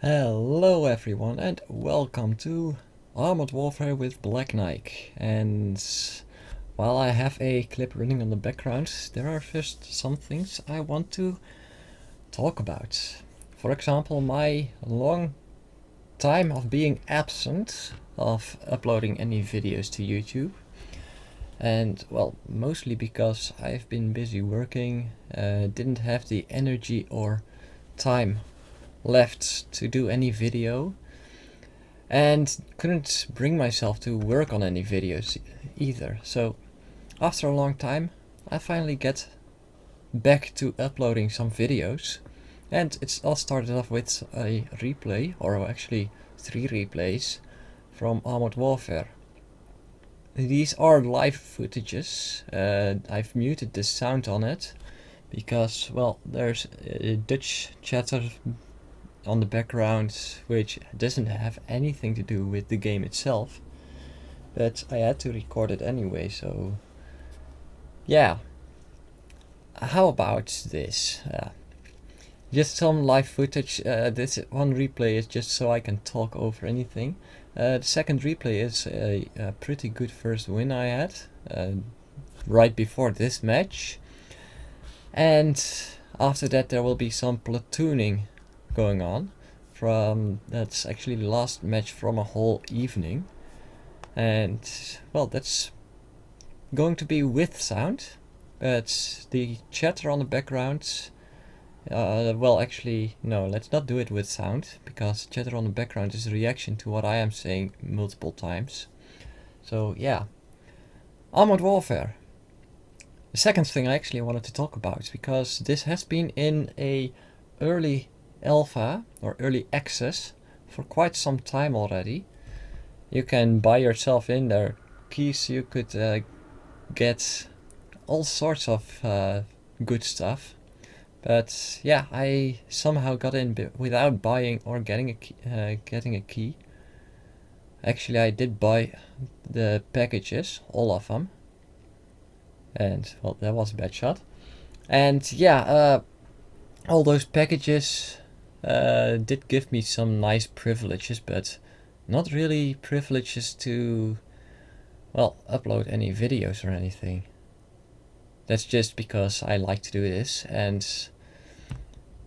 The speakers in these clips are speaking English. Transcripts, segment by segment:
Hello everyone and welcome to Armored Warfare with BlackNike. And while I have a clip running on the background, there are first some things I want to talk about. For example, my long time of being absent of uploading any videos to YouTube. And well, mostly because I've been busy working, didn't have the energy or time left to do any video, and couldn't bring myself to work on any videos either. So after a long time I finally get back to uploading some videos, and it's all started off with a replay, or actually 3 replays from Armored Warfare. These are live footages. I've muted the sound on it because, well, there's a Dutch chatter on the background which doesn't have anything to do with the game itself, but I had to record it anyway. So yeah, how about this? Just some live footage. This one replay is just so I can talk over anything. The second replay is a pretty good first win I had right before this match, and after that there will be some platooning going on from, that's actually the last match from a whole evening, and well, that's going to be with sound, but the chatter on the background, well, actually no, let's not do it with sound, because chatter on the background is a reaction to what I am saying multiple times. So yeah, Armored Warfare. The second thing I actually wanted to talk about, because this has been in a early alpha or early access for quite some time already. You can buy yourself in there keys, you could get all sorts of good stuff. But yeah, I somehow got in without buying or getting a key. Actually, I did buy the packages, all of them, and well, that was a bad shot. And yeah, all those packages did give me some nice privileges, but not really privileges to, well, upload any videos or anything. That's just because I like to do this, and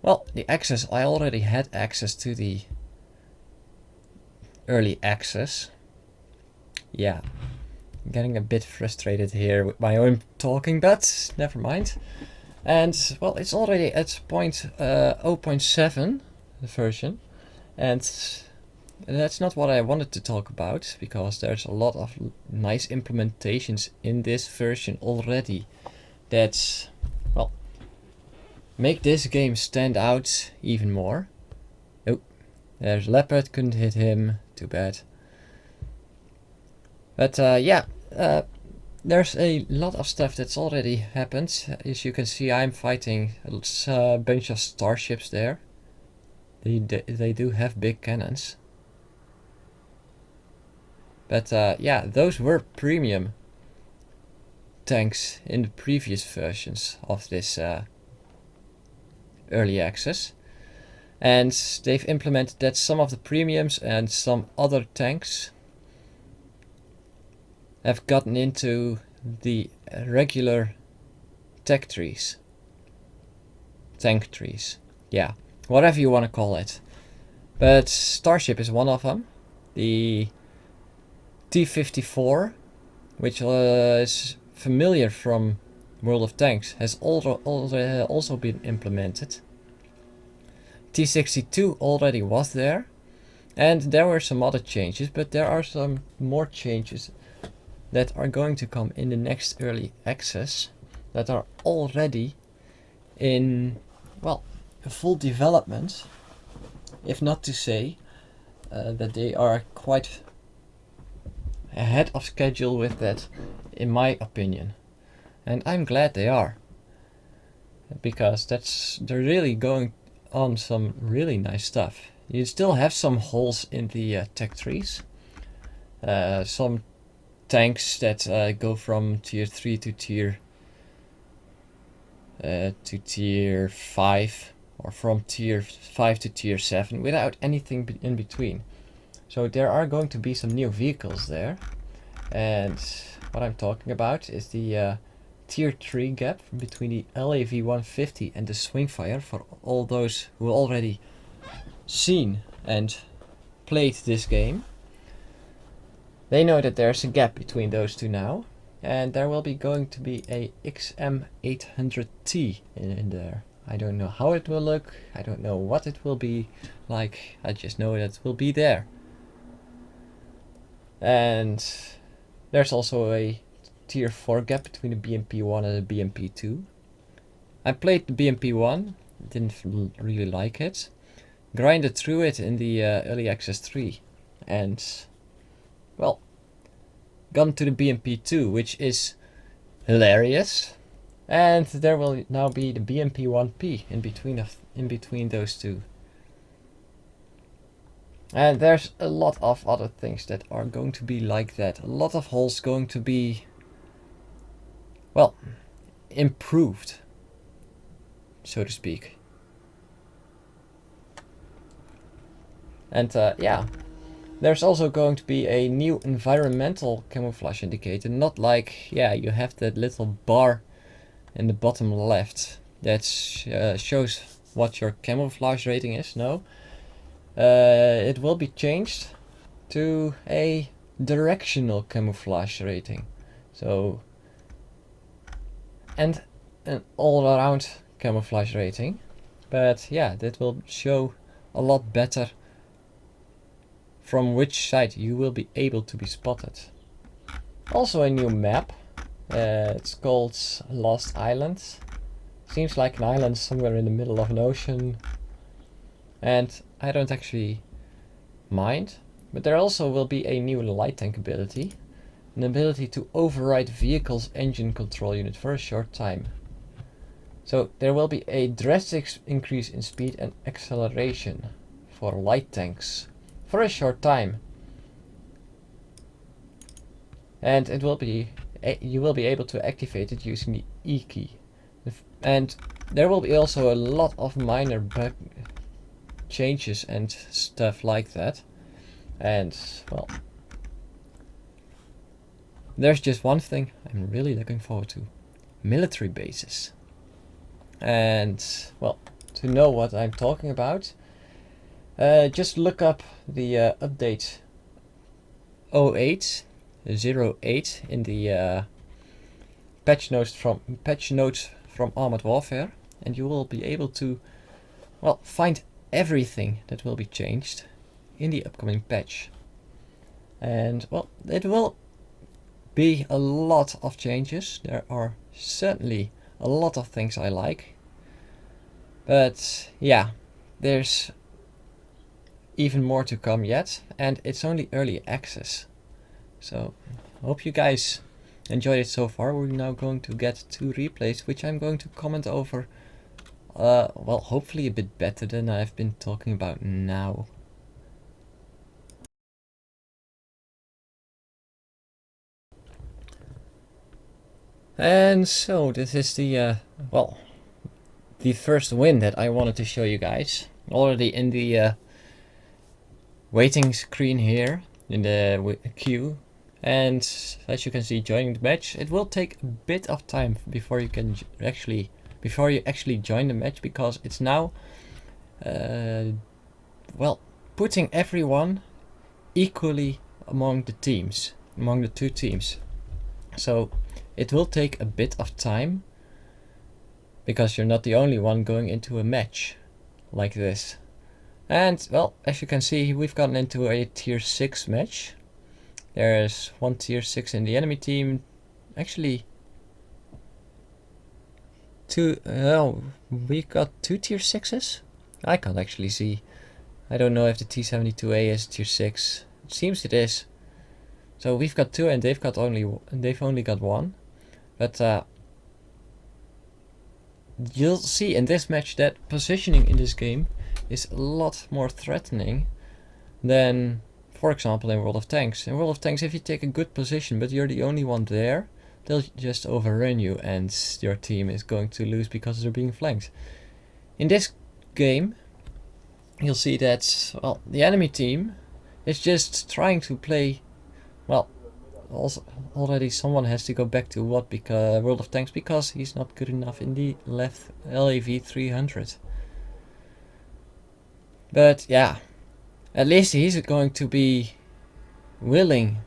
well, the access, I already had access to the early access. Yeah, I'm getting a bit frustrated here with my own talking, but never mind. And well, it's already at 0.7 version, and that's not what I wanted to talk about, because there's a lot of nice implementations in this version already that, well, make this game stand out even more. Oh, there's Leopard, couldn't hit him, too bad. But yeah, there's a lot of stuff that's already happened. As you can see, I'm fighting a bunch of starships there. They do have big cannons. But yeah, those were premium tanks in the previous versions of this early access. And they've implemented that some of the premiums and some other tanks have gotten into the regular tank trees, yeah, whatever you want to call it. But Starship is one of them. The T64, which is familiar from World of Tanks, has also been implemented. T62 already was there, and there were some other changes, but there are some more changes that are going to come in the next early access that are already in, well, full development, if not to say that they are quite ahead of schedule with that, in my opinion. And I'm glad they are, because they're really going on some really nice stuff. You still have some holes in the tech trees, some tanks that go from tier 3 to tier 5 or from tier 5 to tier 7 without anything in between. So there are going to be some new vehicles there, and what I'm talking about is the tier 3 gap between the LAV 150 and the Swingfire. For all those who already seen and played this game, they know that there's a gap between those two now, and there will be going to be a XM800T in there. I don't know how it will look, I don't know what it will be like, I just know that it will be there. And there's also a tier 4 gap between the BMP1 and the BMP2. I played the BMP1, didn't really like it, grinded through it in the Early Access 3, and well, gone to the BMP2, which is hilarious, and there will now be the BMP1P in between those two. And there's a lot of other things that are going to be like that. A lot of holes going to be, well, improved, so to speak. And yeah, there's also going to be a new environmental camouflage indicator. Not like, yeah, you have that little bar in the bottom left that shows what your camouflage rating is. No. It will be changed to a directional camouflage rating. So, and an all-around camouflage rating. But yeah, that will show a lot better from which side you will be able to be spotted. Also a new map. It's called Lost Island. Seems like an island somewhere in the middle of an ocean. And I don't actually mind. But there also will be a new light tank ability. An ability to override vehicle's engine control unit for a short time. So there will be a drastic increase in speed and acceleration for light tanks for a short time. And it will be, you will be able to activate it using the E key. And there will be also a lot of minor bug changes and stuff like that. And well, there's just one thing I'm really looking forward to: military bases. And well, to know what I'm talking about, just look up the update 08 in the patch notes from Armored Warfare, and you will be able to, well, find everything that will be changed in the upcoming patch. And well, it will be a lot of changes. There are certainly a lot of things I like, but yeah, there's even more to come yet, and it's only early access. So hope you guys enjoyed it so far. We're now going to get 2 replays, which I'm going to comment over, well, hopefully a bit better than I've been talking about now. And so this is the, well, the first win that I wanted to show you guys. Already in the waiting screen here, in the queue. And as you can see, joining the match, it will take a bit of time before you can actually join the match, because it's now, well, putting everyone equally among the teams, among the 2 teams. So it will take a bit of time, because you're not the only one going into a match like this. And well, as you can see, we've gotten into a tier 6 match. There's 1 tier 6 in the enemy team. Actually, 2, we got 2 tier 6s? I can't actually see. I don't know if the T72A is tier 6. It seems it is. So we've got 2 and they've only got 1. But you'll see in this match that positioning in this game is a lot more threatening than, for example, in World of Tanks. In World of Tanks, if you take a good position but you're the only one there, they'll just overrun you and your team is going to lose because they're being flanked. In this game, you'll see that, well, the enemy team is just trying to play, well, also already someone has to go back to World of Tanks because he's not good enough in the left LAV 300. But yeah, at least he's going to be willing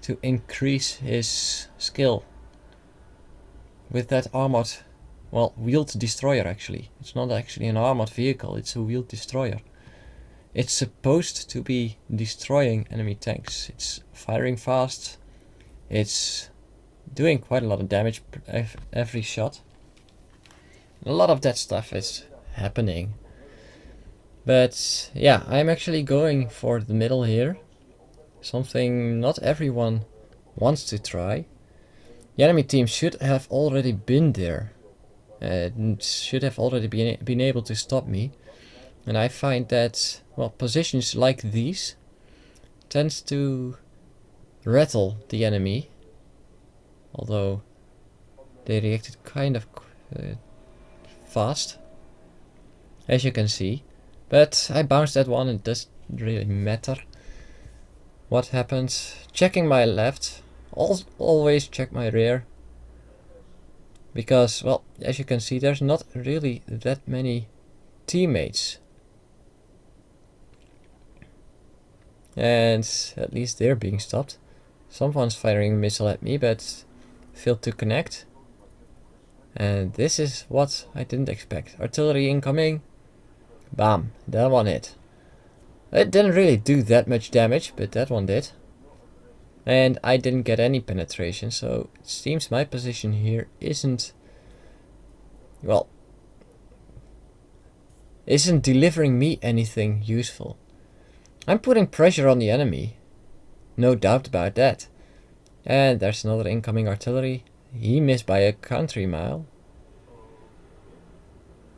to increase his skill with that armored, well, wheeled destroyer. Actually, it's not actually an armored vehicle, it's a wheeled destroyer. It's supposed to be destroying enemy tanks. It's firing fast, it's doing quite a lot of damage every shot. A lot of that stuff is happening. But yeah, I'm actually going for the middle here. Something not everyone wants to try. The enemy team should have already been there. And should have already been able to stop me. And I find that, well, positions like these tends to rattle the enemy. Although they reacted kind of fast, as you can see. But I bounced that one, and it doesn't really matter what happens. Checking my left, always check my rear. Because, well, as you can see, there's not really that many teammates. And at least they're being stopped. Someone's firing a missile at me, but failed to connect. And this is what I didn't expect. Artillery incoming. Bam, that one hit. It didn't really do that much damage, but that one did. And I didn't get any penetration, so it seems my position here isn't, well, isn't delivering me anything useful. I'm putting pressure on the enemy, no doubt about that. And there's another incoming artillery. He missed by a country mile.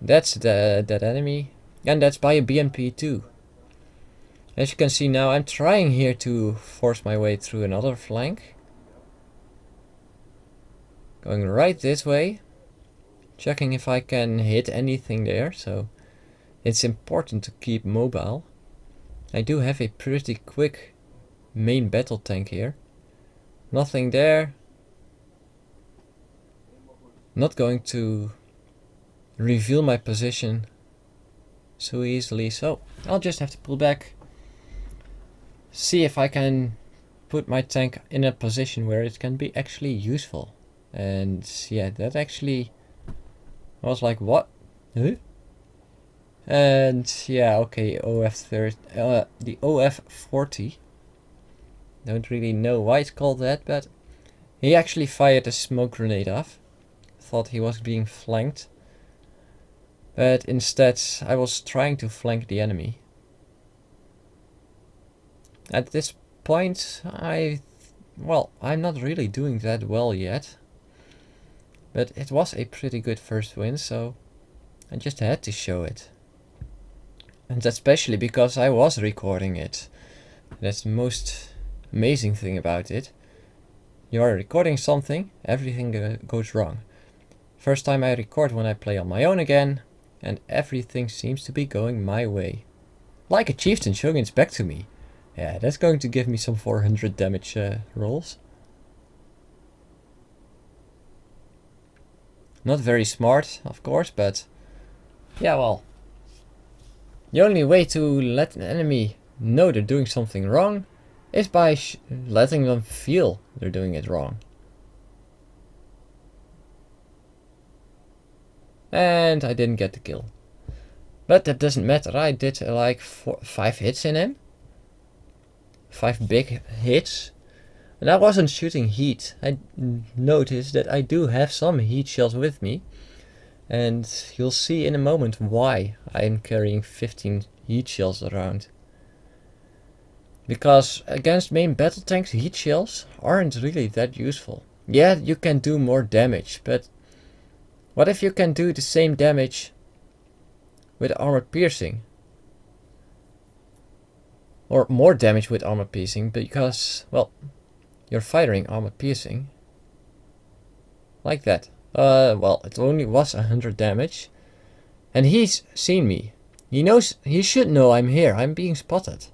That's that enemy. And that's by a BMP too. As you can see now, I'm trying here to force my way through another flank. Going right this way. Checking if I can hit anything there, so it's important to keep mobile. I do have a pretty quick main battle tank here. Nothing there. Not going to reveal my position so easily, so I'll just have to pull back. See if I can put my tank in a position where it can be actually useful. And yeah, that actually was like, what? Huh? And yeah, okay, the OF-40. Don't really know why it's called that, but he actually fired a smoke grenade off. Thought he was being flanked. But instead, I was trying to flank the enemy. At this point, I'm not really doing that well yet. But it was a pretty good first win, so I just had to show it. And especially because I was recording it. That's the most amazing thing about it. You are recording something, everything goes wrong. First time I record when I play on my own again, and everything seems to be going my way. Like a chieftain showing its back to me. Yeah, that's going to give me some 400 damage rolls. Not very smart, of course, but yeah, well. The only way to let an enemy know they're doing something wrong is by letting them feel they're doing it wrong. And I didn't get the kill. But that doesn't matter, I did like 5 hits in him. 5 big hits. And I wasn't shooting heat. I noticed that I do have some heat shells with me. And you'll see in a moment why I'm carrying 15 heat shells around. Because against main battle tanks, heat shells aren't really that useful. Yeah, you can do more damage, but what if you can do the same damage with armor piercing? Or more damage with armor piercing, because, well, you're firing armor piercing. Like that. Well, it only was 100 damage. And he's seen me. He knows, he should know I'm here. I'm being spotted.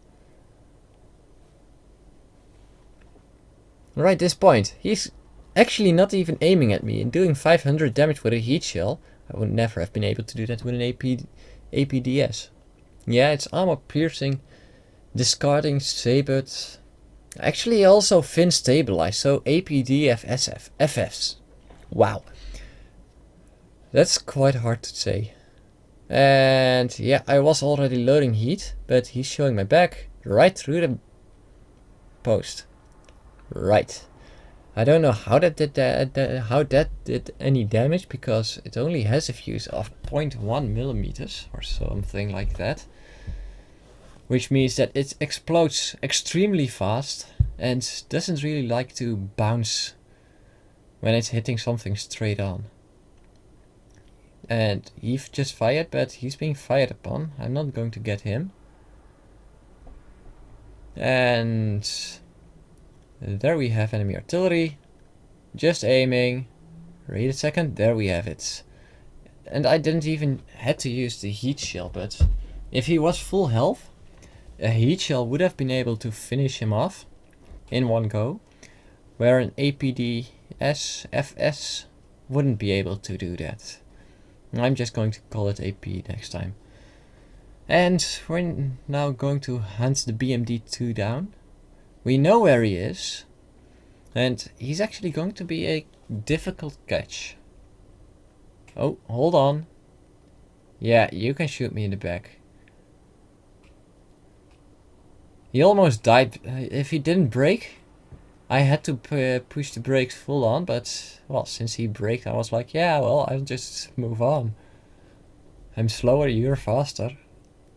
Right, this point. He's actually not even aiming at me and doing 500 damage with a heat shell. I would never have been able to do that with an APDS. Yeah, it's armor piercing, discarding, sabred. Actually also fin stabilized, so FFs. Wow. That's quite hard to say. And yeah, I was already loading heat, but he's showing my back right through the post. Right. I don't know how that did any damage, because it only has a fuse of 0.1 millimeters or something like that. Which means that it explodes extremely fast and doesn't really like to bounce when it's hitting something straight on. And he just fired, but he's being fired upon. I'm not going to get him. And there we have enemy artillery. Just aiming. Wait a second, there we have it. And I didn't even had to use the heat shell, but if he was full health, a heat shell would have been able to finish him off in one go, where an APDS wouldn't be able to do that. I'm just going to call it AP next time. And we're now going to hunt the BMD2 down. We know where he is, and he's actually going to be a difficult catch. Oh, hold on. Yeah, you can shoot me in the back. He almost died. If he didn't brake, I had to push the brakes full on, but well, since he braked, I was like, yeah, well, I'll just move on. I'm slower, you're faster.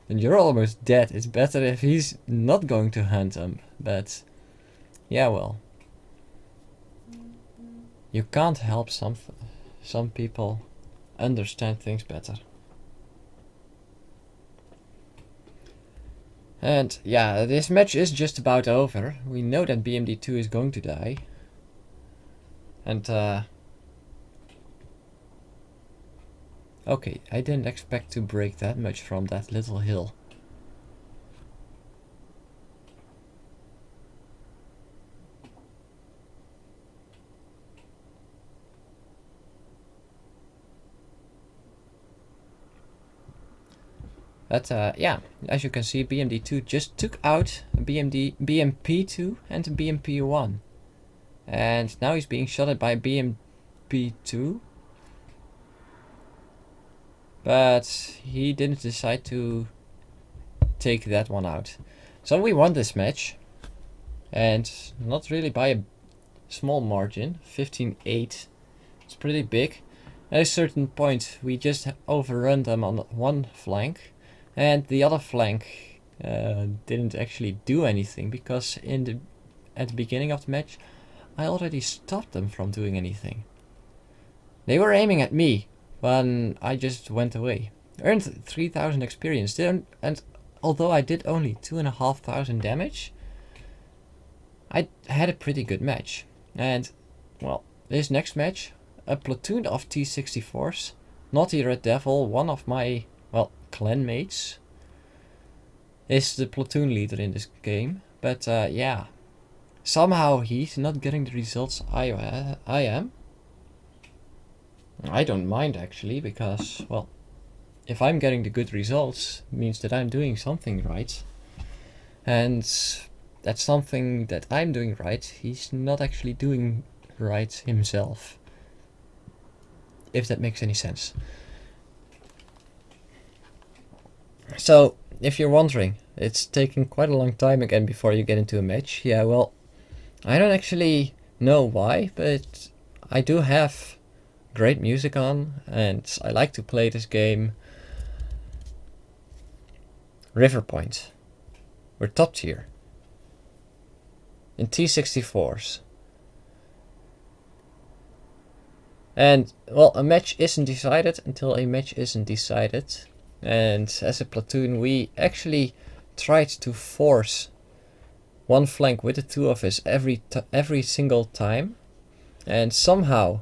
And you're almost dead. It's better if he's not going to hunt him, but yeah, well. You can't help some people understand things better. And yeah, this match is just about over. We know that BMD2 is going to die. And okay, I didn't expect to break that much from that little hill. But yeah, as you can see, BMD2 just took out BMP2 and BMP1. And now he's being shot at by BMP2. But he didn't decide to take that one out. So we won this match. And not really by a small margin, 15-8. It's pretty big. At a certain point we just overrun them on one flank. And the other flank didn't actually do anything, because at the beginning of the match I already stopped them from doing anything. They were aiming at me when I just went away. Earned 3000 experience, and although I did only 2500 damage, I had a pretty good match. And well, this next match, a platoon of T64s, Naughty Red Devil, one of my, well, clan mates, is the platoon leader in this game. But yeah, somehow he's not getting the results I am. I don't mind actually, because well, if I'm getting the good results, it means that I'm doing something right. And that's something that I'm doing right, he's not actually doing right himself. If that makes any sense. So, if you're wondering, it's taking quite a long time again before you get into a match. Yeah, well, I don't actually know why, but I do have great music on, and I like to play this game. Riverpoint. We're top tier. In T64s. And, well, a match isn't decided until a match isn't decided. And as a platoon, we actually tried to force one flank with the two of us every single time. And somehow,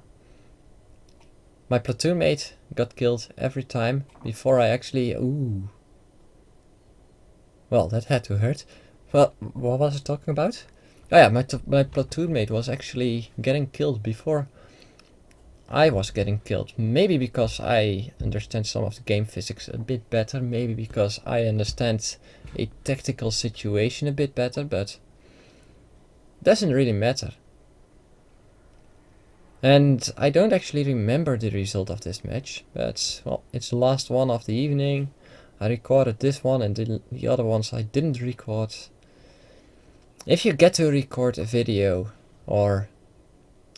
my platoon mate got killed every time before I actually... Ooh. Well, that had to hurt. Well, what was I talking about? Oh yeah, my platoon mate was actually getting killed before I was getting killed. Maybe because I understand some of the game physics a bit better. Maybe because I understand a tactical situation a bit better, but doesn't really matter. And I don't actually remember the result of this match, but well, it's the last one of the evening. I recorded this one and the other ones I didn't record. If you get to record a video or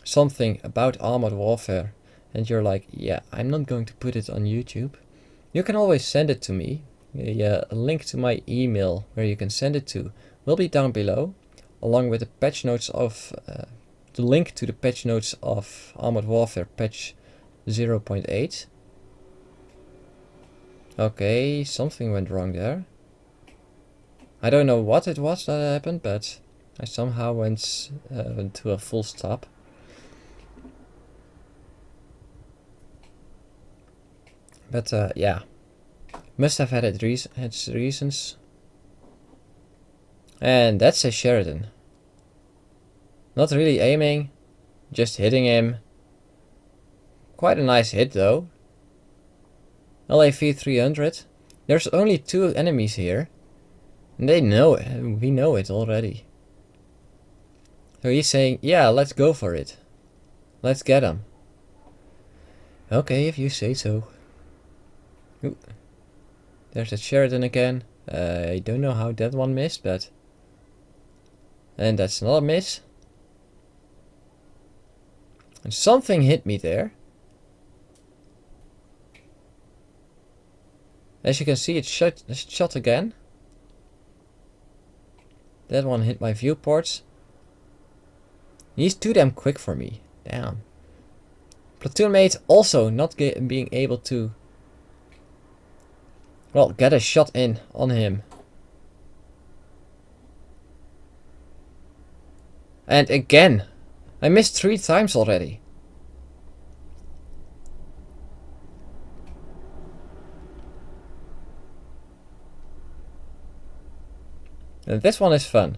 something about Armored Warfare and you're like, yeah, I'm not going to put it on YouTube, you can always send it to me. A link to my email where you can send it to will be down below, along with the patch notes of the link to the patch notes of Armored Warfare patch 0.8. Okay, something went wrong there. I don't know what it was that happened, but I somehow went to a full stop. But yeah, must have had its reasons. And that's a Sheridan. Not really aiming, just hitting him. Quite a nice hit though. LAV 300. There's only 2 enemies here. And they know it. We know it already. So he's saying, yeah, let's go for it. Let's get him. Okay, if you say so. Ooh. There's a Sheridan again. I don't know how that one missed, but... And that's another miss. And something hit me there. As you can see, it's shot again. That one hit my viewports. He's too damn quick for me. Damn. Platoon mate also not being able to, well, get a shot in on him. And again, I missed 3 times already. And this one is fun.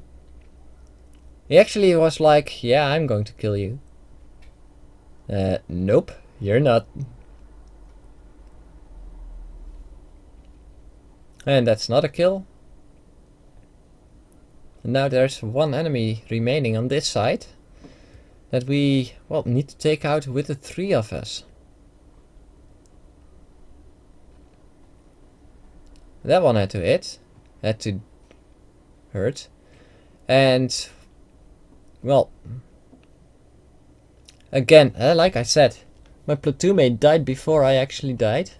He actually was like, yeah, I'm going to kill you. Nope, you're not. And that's not a kill. And now there's 1 enemy remaining on this side that we, well, need to take out with the 3 of us. That one had to hit, had to hurt, and well, again, like I said, my platoon mate died before I actually died.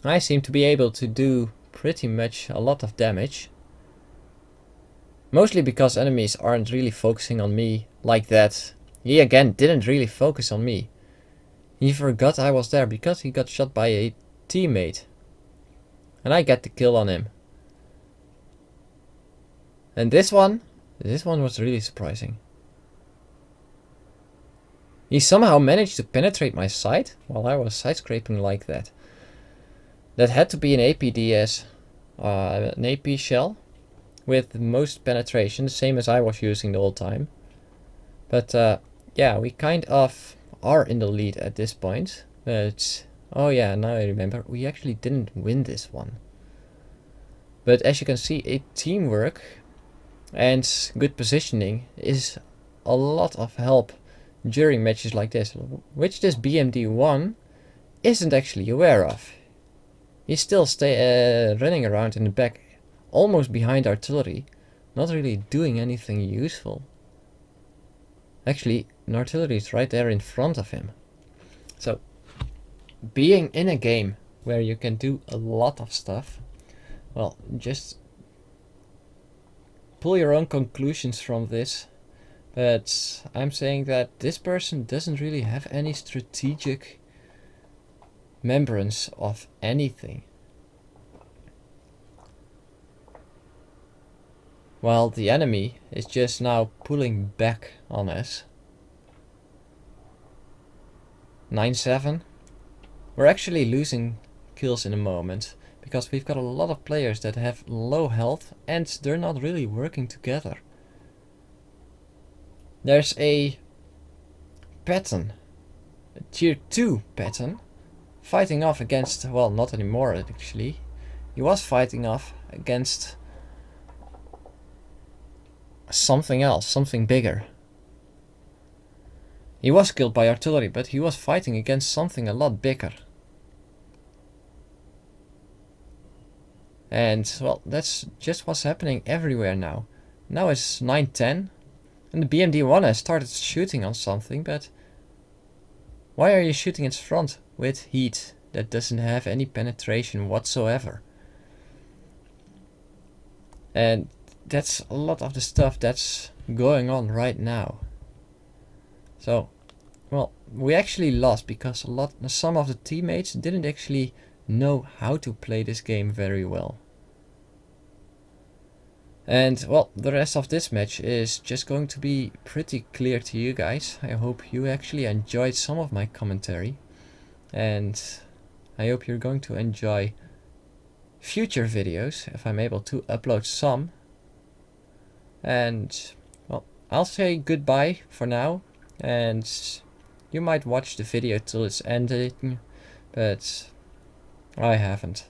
I seem to be able to do pretty much a lot of damage. Mostly because enemies aren't really focusing on me like that. He again didn't really focus on me. He forgot I was there because he got shot by a teammate. And I get the kill on him. And this one was really surprising. He somehow managed to penetrate my sight while I was side scraping like that. That had to be an APDS, an AP shell with the most penetration, the same as I was using the whole time. But yeah, we kind of are in the lead at this point. But oh yeah, now I remember, we actually didn't win this one. But as you can see, teamwork and good positioning is a lot of help during matches like this, which this BMD1 isn't actually aware of. He's still running around in the back, almost behind artillery, not really doing anything useful. Actually, an artillery is right there in front of him. So, being in a game where you can do a lot of stuff, well, just pull your own conclusions from this. But I'm saying that this person doesn't really have any strategic remembrance of anything. While the enemy is just now pulling back on us. 9-7. We're actually losing kills in a moment, because we've got a lot of players that have low health and they're not really working together. There's a pattern, a tier 2 pattern, fighting off against, well, not anymore actually. He was fighting off against something else, something bigger. He was killed by artillery, but he was fighting against something a lot bigger. And, well, that's just what's happening everywhere now. Now it's 9-10, and the BMD-1 has started shooting on something, but why are you shooting its front with heat that doesn't have any penetration whatsoever? And that's a lot of the stuff that's going on right now. So, well, we actually lost because some of the teammates didn't actually know how to play this game very well. And, well, the rest of this match is just going to be pretty clear to you guys. I hope you actually enjoyed some of my commentary. And I hope you're going to enjoy future videos, if I'm able to upload some. And, well, I'll say goodbye for now. And you might watch the video till it's ending, but I haven't.